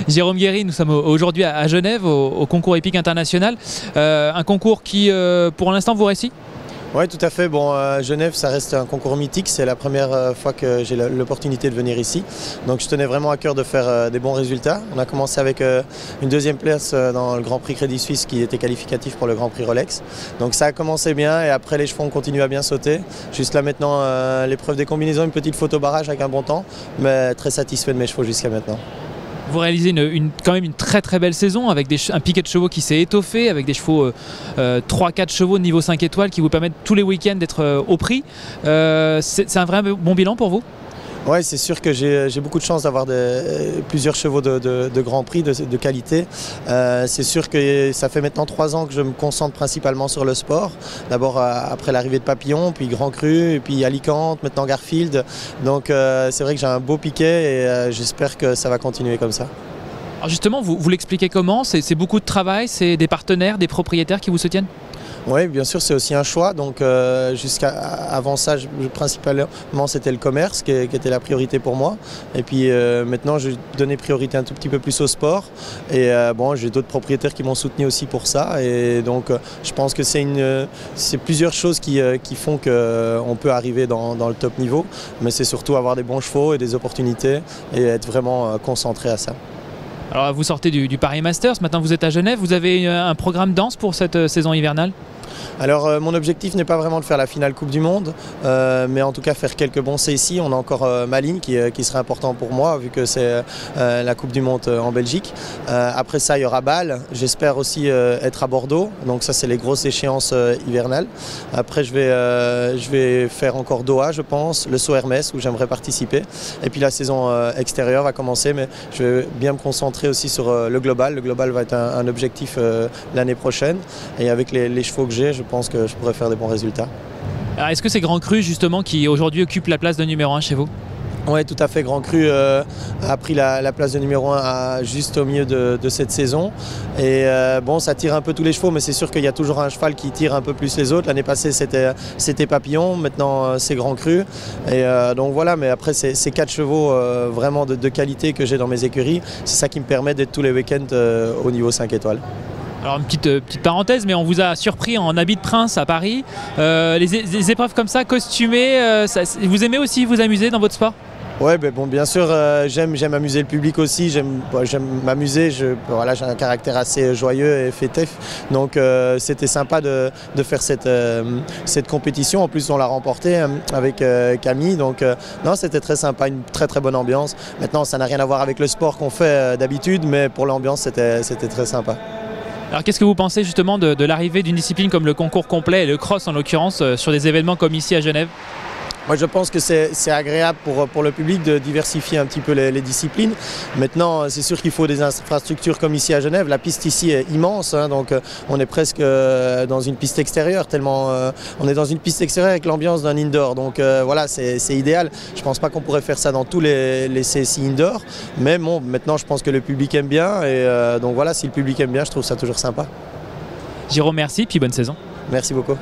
Jérôme Guéry, nous sommes aujourd'hui à Genève au concours hippique international. Un concours qui, pour l'instant, vous réussit? Oui, tout à fait. Bon, Genève, ça reste un concours mythique. C'est la première fois que j'ai l'opportunité de venir ici. Donc, je tenais vraiment à cœur de faire des bons résultats. On a commencé avec une deuxième place dans le Grand Prix Crédit Suisse qui était qualificatif pour le Grand Prix Rolex. Donc, ça a commencé bien et après, les chevaux ont continué à bien sauter. Juste là, maintenant, l'épreuve des combinaisons, une petite photo barrage avec un bon temps. Mais très satisfait de mes chevaux jusqu'à maintenant. Vous réalisez quand même une très belle saison avec un piquet de chevaux qui s'est étoffé, avec des chevaux 3-4 chevaux de niveau 5 étoiles qui vous permettent tous les week-ends d'être au prix. C'est un vrai bon bilan pour vous? Oui, c'est sûr que j'ai beaucoup de chance d'avoir plusieurs chevaux de Grand Prix de qualité. C'est sûr que ça fait maintenant 3 ans que je me concentre principalement sur le sport. D'abord après l'arrivée de Papillon, puis Grand Cru, et puis Alicante, maintenant Garfield. Donc c'est vrai que j'ai un beau piquet et j'espère que ça va continuer comme ça. Alors justement, vous l'expliquez comment? C'est beaucoup de travail, c'est des partenaires, des propriétaires qui vous soutiennent? Oui, bien sûr, c'est aussi un choix. Donc, avant ça, principalement, c'était le commerce qui était la priorité pour moi. Et puis, maintenant, je donnais priorité un tout petit peu plus au sport. Et bon, j'ai d'autres propriétaires qui m'ont soutenu aussi pour ça. Et donc, je pense que c'est plusieurs choses qui font qu'on peut arriver dans le top niveau. Mais c'est surtout avoir des bons chevaux et des opportunités et être vraiment concentré à ça. Alors, vous sortez du Paris Masters, maintenant vous êtes à Genève. Vous avez un programme dense pour cette saison hivernale? Alors mon objectif n'est pas vraiment de faire la finale Coupe du Monde, mais en tout cas faire quelques bons C ici. On a encore Malines qui serait important pour moi vu que c'est la Coupe du Monde en Belgique. Après ça il y aura Bâle, j'espère aussi être à Bordeaux, donc ça c'est les grosses échéances hivernales. Après je vais faire encore Doha je pense, le Saut Hermès où j'aimerais participer. Et puis la saison extérieure va commencer, mais je vais bien me concentrer aussi sur le global. Le global va être un objectif l'année prochaine et avec les chevaux que j'ai, je pense que je pourrais faire des bons résultats. Est-ce que c'est Grand Cru justement qui aujourd'hui occupe la place de numéro 1 chez vous? Oui, tout à fait. Grand Cru a pris la place de numéro 1 juste au milieu de cette saison. Et bon, ça tire un peu tous les chevaux, mais c'est sûr qu'il y a toujours un cheval qui tire un peu plus les autres. L'année passée, c'était Papillon, maintenant c'est Grand Cru. Et donc voilà, mais après, c'est 4 chevaux vraiment de qualité que j'ai dans mes écuries. C'est ça qui me permet d'être tous les week-ends au niveau 5 étoiles. Alors une petite parenthèse, mais on vous a surpris en habit de prince à Paris. Les épreuves comme ça, costumées, vous aimez aussi vous amuser dans votre sport? Ouais, ben bon, bien sûr, j'aime amuser le public aussi, j'aime m'amuser, voilà, j'ai un caractère assez joyeux et fêtif, donc c'était sympa de faire cette compétition. En plus on l'a remportée avec Camille, donc non, c'était très sympa, une très bonne ambiance. Maintenant ça n'a rien à voir avec le sport qu'on fait d'habitude, mais pour l'ambiance c'était très sympa. Alors qu'est-ce que vous pensez justement de l'arrivée d'une discipline comme le concours complet et le cross en l'occurrence sur des événements comme ici à Genève? Moi je pense que c'est agréable pour le public de diversifier un petit peu les disciplines. Maintenant c'est sûr qu'il faut des infrastructures comme ici à Genève. La piste ici est immense, hein, donc on est presque dans une piste extérieure, tellement on est dans une piste extérieure avec l'ambiance d'un indoor. Donc voilà, c'est idéal. Je ne pense pas qu'on pourrait faire ça dans tous les CSI indoor. Mais bon, maintenant je pense que le public aime bien. Et donc voilà, si le public aime bien, je trouve ça toujours sympa. Jérôme, merci, puis bonne saison. Merci beaucoup.